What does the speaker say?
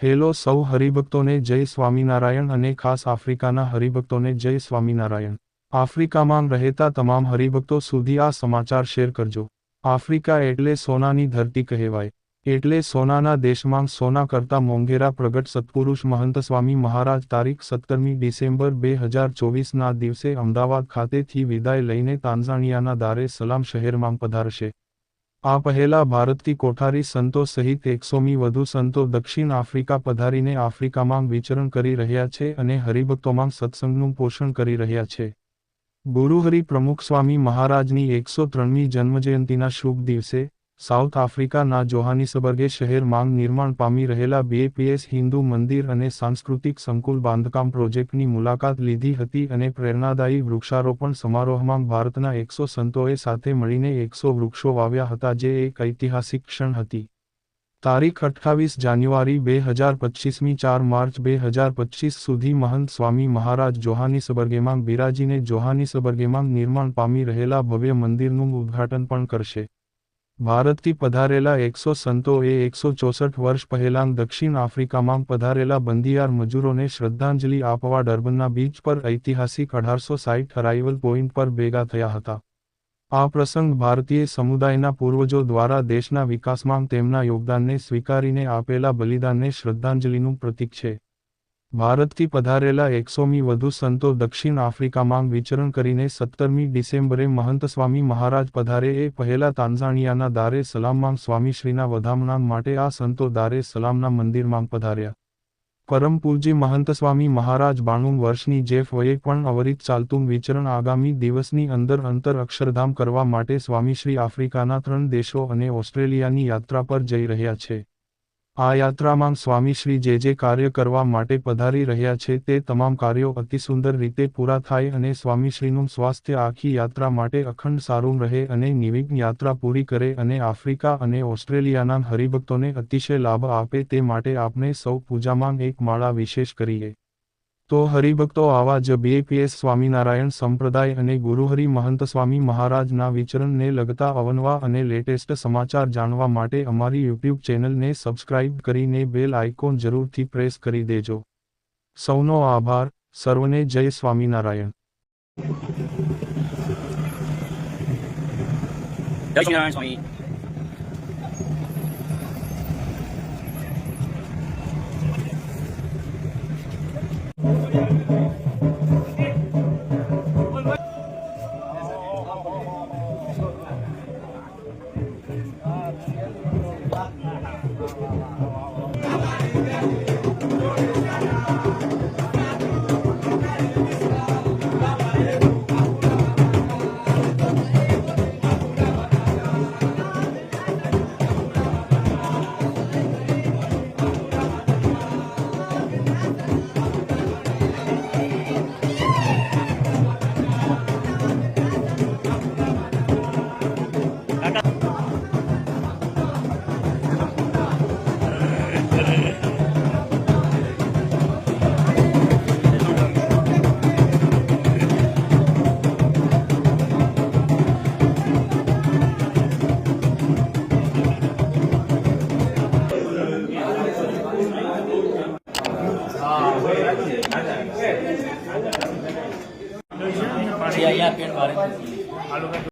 Hello સૌ હરિભક્તોને જય સ્વામિનારાયણ અને ખાસ આફ્રિકાના હરિભક્તોને જય સ્વામિનારાયણ। આફ્રિકામાં રહેતા તમામ હરિભક્તો સુધી આ સમાચાર શેર કરજો। આફ્રિકા એટલે સોનાની ધરતી કહેવાય, એટલે સોનાના દેશમાં સોના કરતા મોંઘેરા પ્રગટ સત્પુરુષ મહંત સ્વામી મહારાજ તારીખ 17મી ડિસેમ્બર 2024ના દિવસે અમદાવાદ ખાતેથી વિદાય લઈને તાન્ઝાનિયાના દારે સલામ શહેરમાં પધારશે। આ પહેલા ભારતથી કોઠારી સંતો સહિત 100મી વધુ સંતો દક્ષિણ આફ્રિકા પધારીને આફ્રિકામાં વિચરણ કરી રહ્યા છે અને હરિભક્તોમાં સત્સંગનું પોષણ કરી રહ્યા છે। ગુરુહરિ પ્રમુખ સ્વામી મહારાજની 103મી જન્મજયંતિના શુભ દિવસે સાઉથ આફ્રિકાના જોહાનિસબર્ગે શહેરમાં નિર્માણ પામી રહેલા BAPS હિન્દુ મંદિર અને સાંસ્કૃતિક સંકુલ બાંધકામ પ્રોજેક્ટની મુલાકાત લીધી હતી અને પ્રેરણાદાયી વૃક્ષારોપણ સમારોહમાં ભારતના 100 સંતોએ સાથે મળીને 100 વૃક્ષો વાવ્યા હતા, જે એક ઐતિહાસિક ક્ષણ હતી। તારીખ 28 જાન્યુઆરી 2025મી 4 માર્ચ 2025 સુધી મહંત સ્વામી મહારાજ જોહાનિસબર્ગેમાં બિરાજીને જોહાનિસબર્ગેમાં નિર્માણ પામી રહેલા ભવ્ય મંદિરનું ઉદ્ઘાટન પણ કરશે। ભારતથી પધારેલા 100 સંતોએ 164 વર્ષ પહેલાં દક્ષિણ આફ્રિકામાં પધારેલા બંધિયાર મજૂરોને શ્રદ્ધાંજલિ આપવા ડર્બનના બીચ પર ઐતિહાસિક 1860 અરાઇવલ પોઈન્ટ પર ભેગા થયા હતા। આ પ્રસંગ ભારતીય સમુદાયના પૂર્વજો દ્વારા દેશના વિકાસમાં તેમના યોગદાનને સ્વીકારીને આપેલા બલિદાનને શ્રદ્ધાંજલિનું પ્રતીક છે। ભારતથી પધારેલા 100મી વધુ સંતો દક્ષિણ આફ્રિકામાં વિચરણ કરીને 17મી ડિસેમ્બરે મહંત સ્વામી મહારાજ પધારે એ પહેલા તાન્ઝાનિયાના દારે સલામમાં સ્વામીશ્રીના વધામણા માટે આ સંતો દારે સલામના મંદિરમાં પધાર્યા। પરમ પૂજ્ય મહંત સ્વામી મહારાજ 92 વર્ષની જેફ વયે પણ અવિરત ચાલતું વિચરણ આગામી દિવસની અંદર અક્ષરધામ કરવા માટે સ્વામીશ્રી આફ્રિકાના 3 દેશો અને ઓસ્ટ્રેલિયાની યાત્રા પર જઈ રહ્યા છે। આ યાત્રામાં સ્વામીશ્રી જે કાર્ય કરવા માટે પધારી રહ્યા છે તે તમામ કાર્યો અતિસુંદર રીતે પૂરા થાય અને સ્વામીશ્રીનું સ્વાસ્થ્ય આખી યાત્રા માટે અખંડ સારું રહે અને નિર્વિઘ્ન યાત્રા પૂરી કરે અને આફ્રિકા અને ઓસ્ટ્રેલિયાના હરિભક્તોને અતિશય લાભ આપે તે માટે આપણે સૌ પૂજામાં એક માળા વિશેષ કરીએ। તો હરિભક્તો, આવા જ BAPS સ્વામિનારાયણ સંપ્રદાય અને ગુરુહરિ મહંત સ્વામી મહારાજના વિચરણને લગતા અવનવા અને લેટેસ્ટ સમાચાર જાણવા માટે અમારી YouTube ચેનલને સબસ્ક્રાઇબ કરીને બેલ આઇકોન જરૂરથી પ્રેસ કરી દેજો। સૌનો આભાર। સર્વને જય સ્વામિનારાયણ। જય સ્વામિનારાયણ સ્વામી।